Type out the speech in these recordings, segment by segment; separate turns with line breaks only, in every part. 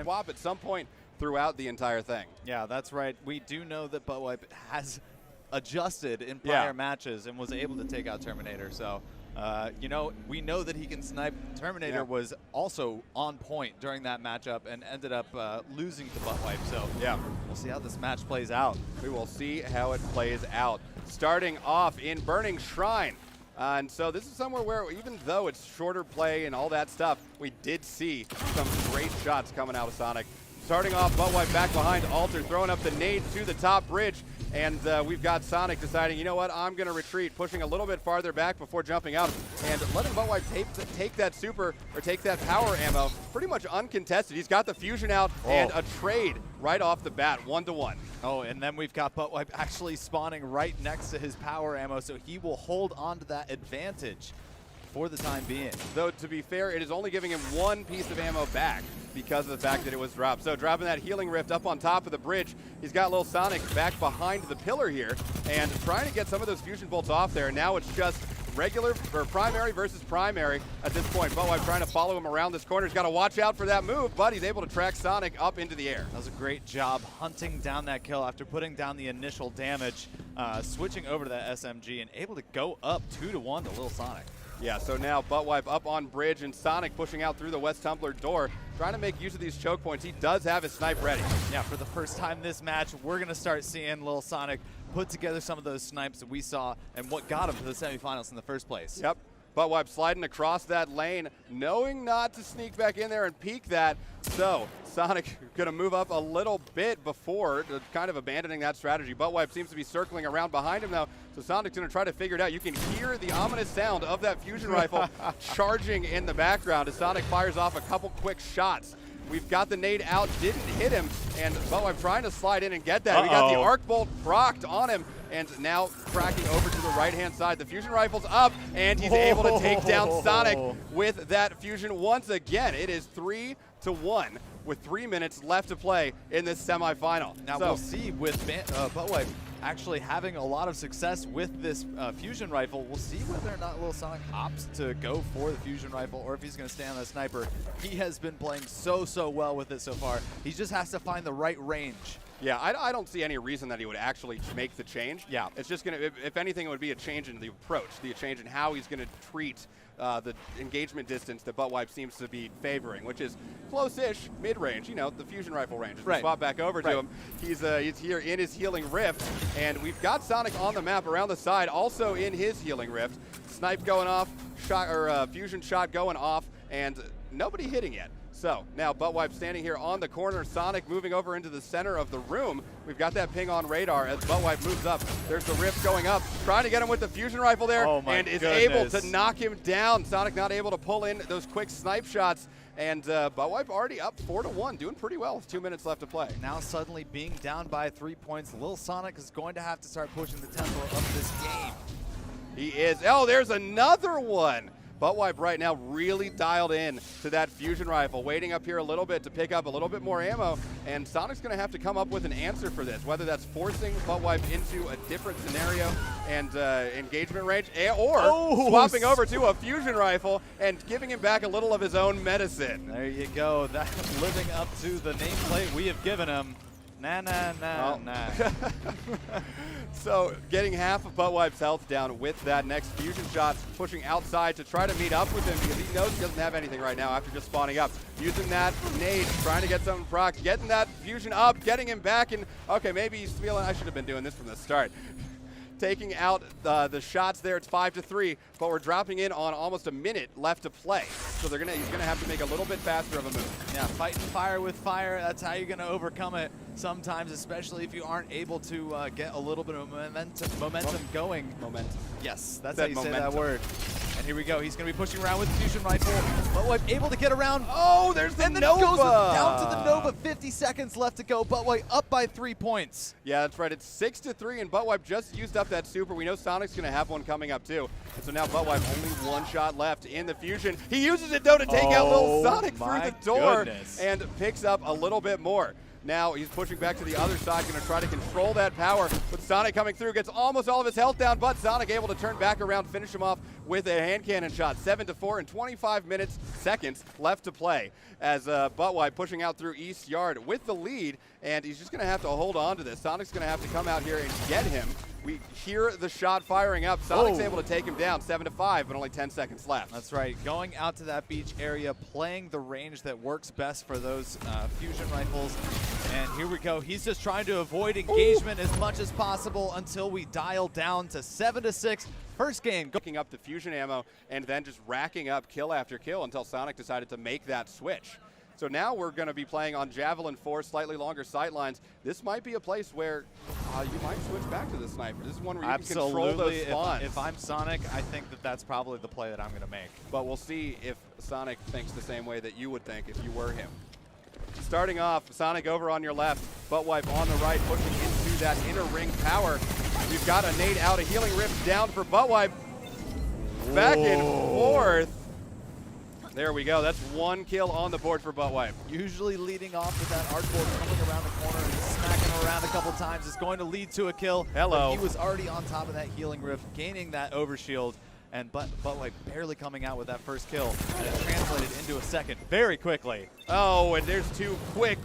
swap at some point throughout the entire thing.
Yeah, that's right. We do know that Buttwipe has adjusted in prior matches and was able to take out Terminator. So, you know, we know that he can snipe. Terminator was also on point during that matchup and ended up losing to Buttwipe. So, we'll see how this match plays out.
We will see how it plays out. Starting off in Burning Shrine. And so this is somewhere where, even though it's shorter play and all that stuff, we did see some great shots coming out of Sonic. Starting off, Buttwipe back behind Alter, throwing up the nade to the top bridge. And we've got Sonic deciding, you know what, I'm going to retreat, pushing a little bit farther back before jumping out. And letting Buttwipe take that super, or take that power ammo, pretty much uncontested. He's got the fusion out and a trade right off the bat, 1-to-1.
Oh, and then we've got Buttwipe actually spawning right next to his power ammo, so he will hold on to that advantage for the time being.
Though, to be fair, it is only giving him one piece of ammo back because of the fact that it was dropped. So dropping that healing rift up on top of the bridge. He's got Lil Sonic back behind the pillar here and trying to get some of those fusion bolts off there. Now it's just regular, or primary versus primary at this point. Buttwipe trying to follow him around this corner. He's got to watch out for that move, but he's able to track Sonic up into the air.
That was a great job hunting down that kill after putting down the initial damage, switching over to that SMG and able to go up 2-to-1 to Lil Sonic.
Yeah, so now Buttwipe up on bridge and Sonic pushing out through the West Tumbler door, trying to make use of these choke points. He does have his snipe ready.
Yeah, for the first time this match, we're going to start seeing Lil Sonic put together some of those snipes that we saw and what got him to the semifinals in the first place.
Yep. Buttwipe sliding across that lane, knowing not to sneak back in there and peek that. So Sonic going to move up a little bit before kind of abandoning that strategy. Buttwipe seems to be circling around behind him now, so Sonic's going to try to figure it out. You can hear the ominous sound of that fusion rifle charging in the background as Sonic fires off a couple quick shots. We've got the nade out, didn't hit him, and Buttwipe trying to slide in and get that. We got the arc bolt procced on him, and now cracking over to the right-hand side. The fusion rifle's up, and he's able to take down Sonic with that fusion once again. It is 3-to-1 with 3 minutes left to play in this semifinal.
Now we'll see with Buttwipe actually having a lot of success with this fusion rifle. We'll see whether or not Lil Sonic opts to go for the fusion rifle or if he's going to stay on the sniper. He has been playing so well with it so far. He just has to find the right range.
Yeah, I don't see any reason that he would actually make the change. Yeah, it's just going to, if anything, it would be a change in the approach, the change in how he's going to treat the engagement distance that Buttwipe seems to be favoring, which is close-ish, mid-range, you know, the fusion rifle range. As we swap back over to him, he's here in his healing rift, and we've got Sonic on the map around the side, also in his healing rift. Snipe going off, fusion shot going off, and nobody hitting yet. So now Buttwipe standing here on the corner, Sonic moving over into the center of the room. We've got that ping on radar as Buttwipe moves up. There's the rift going up, trying to get him with the fusion rifle there, and is able to knock him down. Sonic not able to pull in those quick snipe shots, and Buttwipe already up 4-to-1, doing pretty well with 2 minutes left to play.
Now suddenly being down by 3 points, Lil Sonic is going to have to start pushing the tempo of this game.
He is. Oh, there's another one. Buttwipe right now really dialed in to that fusion rifle, waiting up here a little bit to pick up a little bit more ammo, and Sonic's going to have to come up with an answer for this, whether that's forcing Buttwipe into a different scenario and engagement range, or swapping over to a fusion rifle and giving him back a little of his own medicine.
There you go. That living up to the nameplate we have given him. Nah.
So getting half of Buttwipe's health down with that next fusion shot, pushing outside to try to meet up with him because he knows he doesn't have anything right now after just spawning up. Using that nade, trying to get something proc, getting that fusion up, getting him back, and okay, maybe he's feeling I should have been doing this from the start. Taking out the shots there, it's 5-3, but we're dropping in on almost a minute left to play. So he's gonna have to make a little bit faster of a move.
Yeah, fighting fire with fire, that's how you're gonna overcome it sometimes, especially if you aren't able to get a little bit of momentum going.
Momentum.
Yes, that's how you say that word. And here we go, he's gonna be pushing around with the fusion rifle. Buttwipe able to get around.
Oh, there's the Nova!
Goes down to the Nova, 50 seconds left to go. Buttwipe up by 3 points.
Yeah, that's right, it's 6-3, and Buttwipe just used up that super. We know Sonic's gonna have one coming up too. And so now Buttwipe only 1 shot left in the fusion. He uses it though to take out Lil Sonic through the door and picks up a little bit more. Now he's pushing back to the other side, going to try to control that power. With Sonic coming through, gets almost all of his health down, but Sonic able to turn back around, finish him off with a hand cannon shot. 7-4 and 25 seconds left to play as Buttwipe pushing out through East Yard with the lead, and he's just going to have to hold on to this. Sonic's going to have to come out here and get him. We hear the shot firing up. Sonic's able to take him down 7-5, but only 10 seconds left.
That's right. Going out to that beach area, playing the range that works best for those fusion rifles. And here we go. He's just trying to avoid engagement as much as possible until we dial down to 7-6. First game.
Picking up the fusion ammo and then just racking up kill after kill until Sonic decided to make that switch. So now we're going to be playing on Javelin 4, slightly longer sightlines. This might be a place where you might switch back to the sniper. This is one where you can control those spawns.
If I'm Sonic, I think that that's probably the play that I'm going to make.
But we'll see if Sonic thinks the same way that you would think if you were him. Starting off, Sonic over on your left, Buttwipe on the right, pushing into that inner ring power. We've got a nade out, a healing rift down for Buttwipe. Back and forth. There we go. That's one kill on the board for Buttwipe.
Usually leading off with that arc bolt coming around the corner and smacking him around a couple times is going to lead to a kill.
Hello.
But he was already on top of that healing rift, gaining that overshield, and Buttwipe barely coming out with that first kill, and it translated into a second very quickly.
Oh, and there's two quick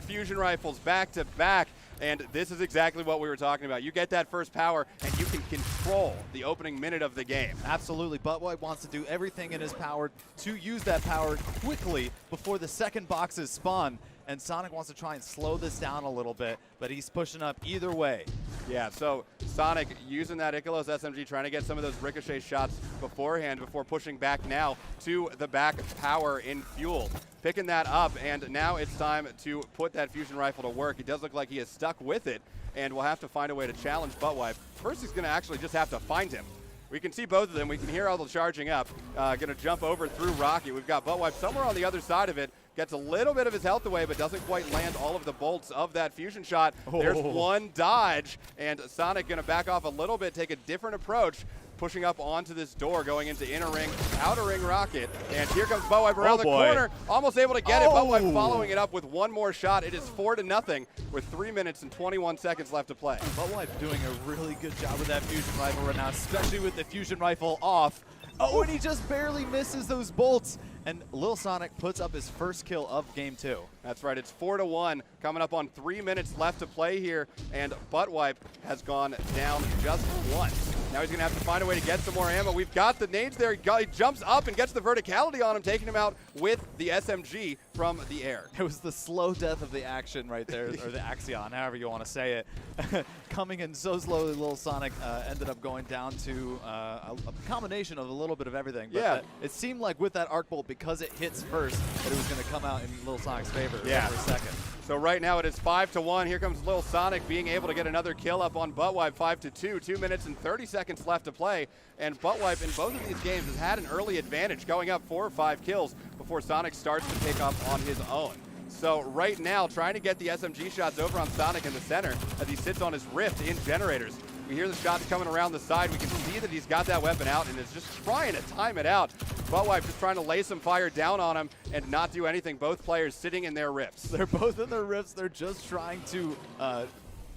fusion rifles back to back. And this is exactly what we were talking about. You get that first power, and you can control the opening minute of the game.
Absolutely. Buttwipe wants to do everything in his power to use that power quickly before the second boxes spawn. And Sonic wants to try and slow this down a little bit, but he's pushing up either way.
Yeah, so Sonic using that Ikelos SMG, trying to get some of those ricochet shots beforehand before pushing back now to the back power in fuel. Picking that up, and now it's time to put that fusion rifle to work. It does look like he is stuck with it, and we'll have to find a way to challenge Buttwipe. First, he's going to actually just have to find him. We can see both of them. We can hear all the charging up. Going to jump over through Rocky. We've got Buttwipe somewhere on the other side of it. Gets a little bit of his health away, but doesn't quite land all of the bolts of that fusion shot. There's one dodge, and Sonic going to back off a little bit, take a different approach, pushing up onto this door, going into inner ring, outer ring rocket. And here comes Buttwipe around the corner, almost able to get it. Buttwipe following it up with one more shot. It is 4-0 with 3 minutes and 21 seconds left to play.
Buttwipe doing a really good job with that fusion rifle right now, especially with the fusion rifle off. Oh, and he just barely misses those bolts. And Lil Sonic puts up his first kill of game 2.
That's right. It's 4-1, coming up on 3 minutes left to play here, and Buttwipe has gone down just once. Now he's going to have to find a way to get some more ammo. We've got the nades there. He jumps up and gets the verticality on him, taking him out with the SMG from the air.
It was the slow death of the action right there, or the axion, however you want to say it. Coming in so slowly, Lil Sonic ended up going down to a combination of a little bit of everything. But it seemed like with that arc bolt, because it hits first, that it was going to come out in Lil Sonic's favor for a second.
So right now it is 5-1. Here comes Lil Sonic being able to get another kill up on Buttwipe, 5-2. 2 minutes and 30 seconds left to play. And Buttwipe in both of these games has had an early advantage, going up 4 or 5 kills before Sonic starts to pick up on his own. So right now, trying to get the SMG shots over on Sonic in the center as he sits on his rift in generators. We hear the shots coming around the side. We can see that he's got that weapon out and is just trying to time it out. Buttwipe just trying to lay some fire down on him and not do anything. Both players sitting in their rifts.
They're both in their rifts. They're just trying to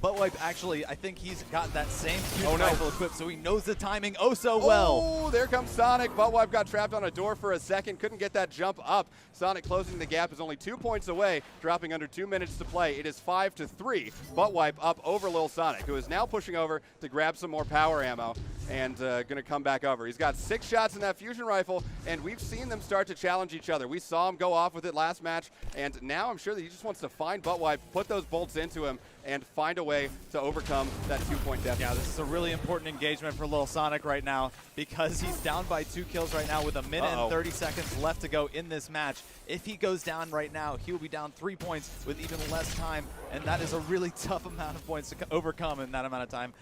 Buttwipe actually, I think he's got that same fusion rifle equipped, so he knows the timing so well.
Oh, there comes Sonic. Buttwipe got trapped on a door for a second, couldn't get that jump up. Sonic closing the gap is only 2 points away, dropping under 2 minutes to play. It is 5-3. Buttwipe up over Lil Sonic, who is now pushing over to grab some more power ammo and going to come back over. He's got 6 shots in that fusion rifle, and we've seen them start to challenge each other. We saw him go off with it last match, and now I'm sure that he just wants to find Buttwipe, put those bolts into him, and find a way to overcome that 2-point deficit.
Yeah, this is a really important engagement for Lil Sonic right now because he's down by 2 kills right now with 1 minute and 30 seconds left to go in this match. If he goes down right now, he will be down 3 points with even less time, and that is a really tough amount of points to overcome in that amount of time.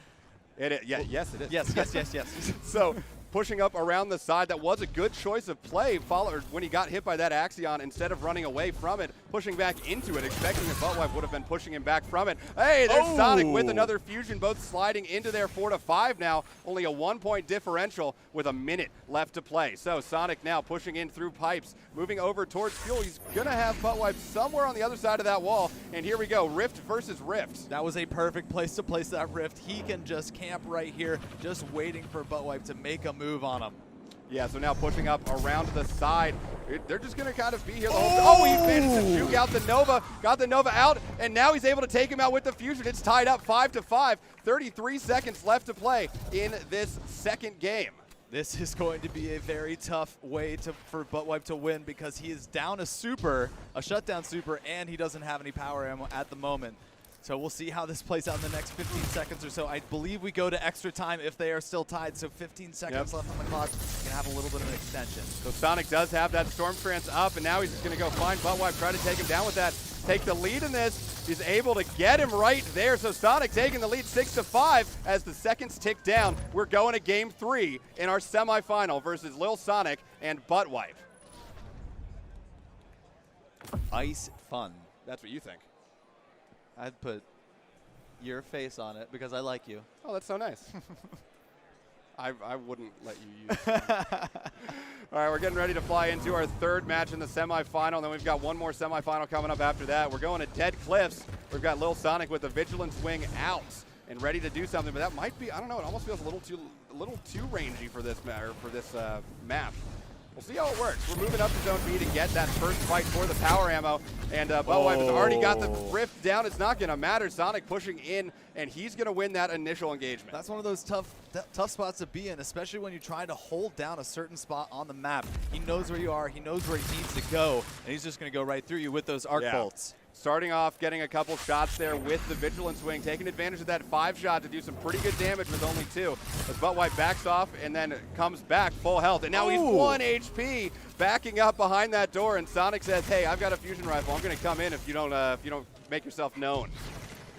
Yes, it is.
Yes.
So pushing up around the side. That was a good choice of play when he got hit by that Axion. Instead of running away from it, pushing back into it, expecting that Buttwipe would have been pushing him back from it. Hey, there's Sonic with another fusion, both sliding into their 4-5 now. Only a 1-point differential with a minute left to play. So Sonic now pushing in through pipes, moving over towards fuel. He's going to have Buttwipe somewhere on the other side of that wall. And here we go, Rift versus Rift.
That was a perfect place to place that Rift. He can just camp right here, just waiting for Buttwipe to make a move on him.
Yeah, so now pushing up around the side. They're just going to kind of be here the whole time. Oh, he managed to juke out the Nova, got the Nova out, and now he's able to take him out with the fusion. It's tied up 5-5, 33 seconds left to play in this second game.
This is going to be a very tough way for Buttwipe to win because he is down a super, a shutdown super, and he doesn't have any power ammo at the moment. So we'll see how this plays out in the next 15 seconds or so. I believe we go to extra time if they are still tied, so 15 seconds left on the clock. You can have a little bit of an extension.
So Sonic does have that Storm Trance up, and now he's just going to go find Buttwipe, try to take him down with that. Take the lead in this. He's able to get him right there. So Sonic taking the lead 6-5 as the seconds tick down. We're going to game 3 in our semifinal versus Lil Sonic and Buttwipe.
Ice fun.
That's what you think.
I'd put your face on it because I like you.
Oh, that's so nice. I wouldn't let you use it. All right, we're getting ready to fly into our third match in the semifinal, and then we've got one more semifinal coming up after that. We're going to Dead Cliffs. We've got Lil Sonic with the Vigilance Wing out and ready to do something, but that might be, I don't know, it almost feels a little too rangy for this map. We'll see how it works. We're moving up to Zone B to get that first fight for the power ammo. And Buttwipe has already got the Rift down. It's not going to matter. Sonic pushing in, and he's going to win that initial engagement.
That's one of those tough spots to be in, especially when you try to hold down a certain spot on the map. He knows where you are. He knows where he needs to go, and he's just going to go right through you with those arc bolts.
Starting off, getting a couple shots there with the Vigilance Wing, taking advantage of that 5-shot to do some pretty good damage with only 2. As Buttwipe backs off and then comes back full health. And now he's 1 HP, backing up behind that door. And Sonic says, hey, I've got a fusion rifle. I'm going to come in if you don't make yourself known.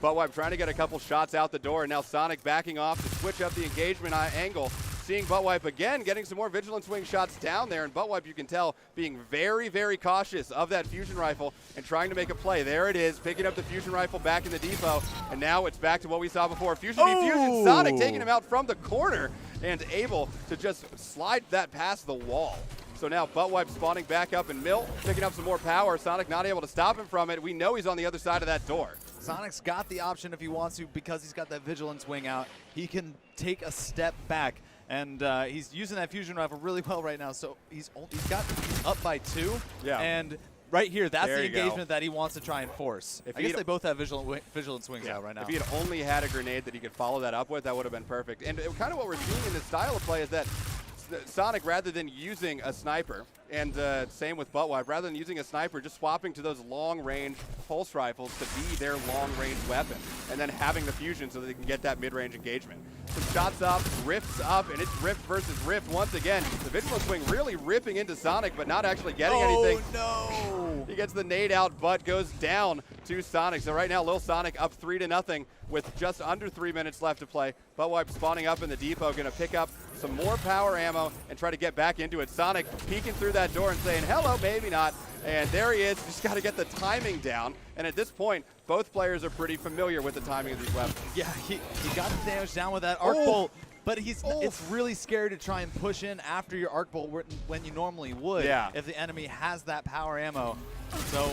Buttwipe trying to get a couple shots out the door. And now Sonic backing off to switch up the engagement angle. Seeing Buttwipe again, getting some more Vigilance Wing shots down there, and Buttwipe, you can tell, being very, very cautious of that fusion rifle and trying to make a play. There it is, picking up the fusion rifle back in the depot, and now it's back to what we saw before. Fusion defusion, Sonic taking him out from the corner and able to just slide that past the wall. So now Buttwipe spawning back up in Mill, picking up some more power. Sonic not able to stop him from it. We know he's on the other side of that door.
Sonic's got the option if he wants to because he's got that Vigilance Wing out. He can take a step back. And he's using that fusion rifle really well right now. So he's up by 2.
Yeah.
And right here, that's the engagement that he wants to try and force. I guess they both have Vigilance Wings out right now.
If he had only had a grenade that he could follow that up with, that would have been perfect. And kind of what we're seeing in this style of play is that Sonic, rather than using a sniper, and same with Buttwipe, rather than using a sniper, just swapping to those long-range pulse rifles to be their long-range weapon, and then having the fusion so that they can get that mid-range engagement. Some shots up, Rifts up, and it's Rift versus Rift once again. The Vigilance Wing really ripping into Sonic, but not actually getting anything.
Oh, no!
He gets the nade out, but goes down to Sonic. So right now, Lil Sonic up 3-0 with just under 3 minutes left to play. Buttwipe spawning up in the depot, going to pick up some more power ammo and try to get back into it. Sonic peeking through that door and saying, hello, maybe not. And there he is. Just got to get the timing down. And at this point, both players are pretty familiar with the timing of these weapons.
Yeah, he got the damage down with that arc bolt. But it's really scary to try and push in after your arc bolt when you normally would if the enemy has that power ammo. So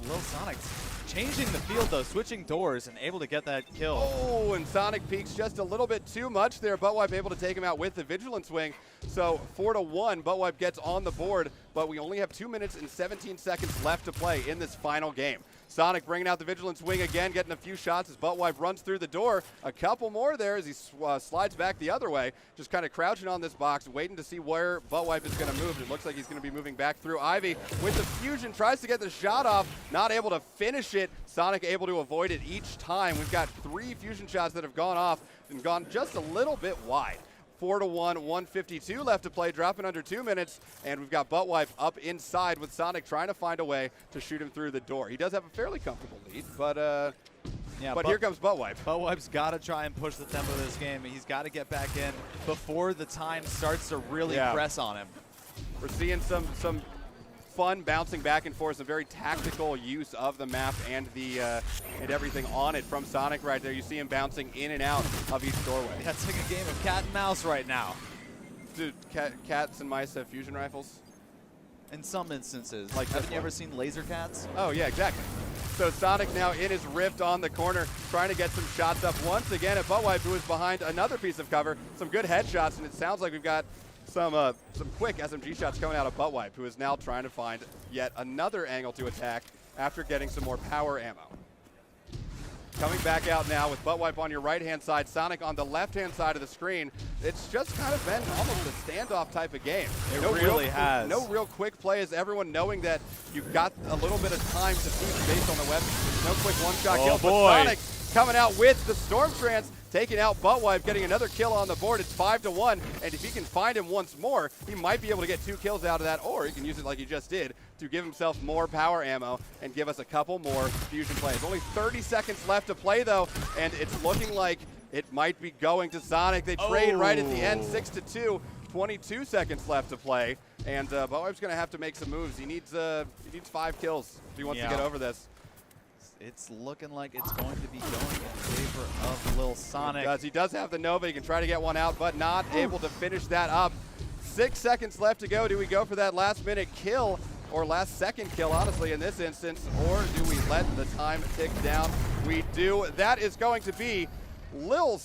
Lil Sonic's changing the field, though, switching doors and able to get that kill.
Oh, and Sonic peaks just a little bit too much there. Buttwipe able to take him out with the Vigilance Wing. So 4-1, Buttwipe gets on the board, but we only have 2 minutes and 17 seconds left to play in this final game. Sonic bringing out the Vigilance Wing again, getting a few shots as Buttwipe runs through the door. A couple more there as he slides back the other way, just kind of crouching on this box, waiting to see where Buttwipe is going to move. It looks like he's going to be moving back through Ivy with the fusion, tries to get the shot off, not able to finish it. Sonic able to avoid it each time. We've got 3 fusion shots that have gone off and gone just a little bit wide. 4-1, 152 left to play, dropping under 2 minutes, and we've got Buttwipe up inside with Sonic trying to find a way to shoot him through the door. He does have a fairly comfortable lead, but
Yeah,
but here comes Buttwipe.
Buttwipe's got to try and push the tempo of this game. He's got to get back in before the time starts to really press on him.
We're seeing some fun bouncing back and forth, some very tactical use of the map and the and everything on it from Sonic right there. You see him bouncing in and out of each doorway.
Yeah, it's like a game of cat and mouse right now.
Dude, cats and mice have fusion rifles?
In some instances. Like, haven't you ever seen laser cats?
Oh, yeah, exactly. So Sonic now in his rift on the corner, trying to get some shots up once again at Buttwipe, who is behind another piece of cover. Some good headshots, and it sounds like we've got some quick SMG shots coming out of Buttwipe, who is now trying to find yet another angle to attack after getting some more power ammo. Coming back out now with Buttwipe on your right-hand side, Sonic on the left-hand side of the screen. It's just kind of been almost a standoff type of game.
It really has.
No real quick plays, everyone knowing that you've got a little bit of time to boost based on the weapon. No quick one-shot kills, but Sonic coming out with the Storm Trance, taking out Buttwipe, getting another kill on the board. It's 5-1, and if he can find him once more, he might be able to get 2 kills out of that, or he can use it like he just did to give himself more power ammo and give us a couple more fusion plays. Only 30 seconds left to play, though, and it's looking like it might be going to Sonic. They trade right at the end, 6-2. 22 seconds left to play, and Buttwipe's going to have to make some moves. He needs 5 kills if he wants to get over this.
It's looking like it's going to be going in favor of Lil Sonic.
He does have the Nova. He can try to get one out, but not able to finish that up. 6 seconds left to go. Do we go for that last-minute kill or last-second kill, honestly, in this instance, or do we let the time tick down? We do. That is going to be Lil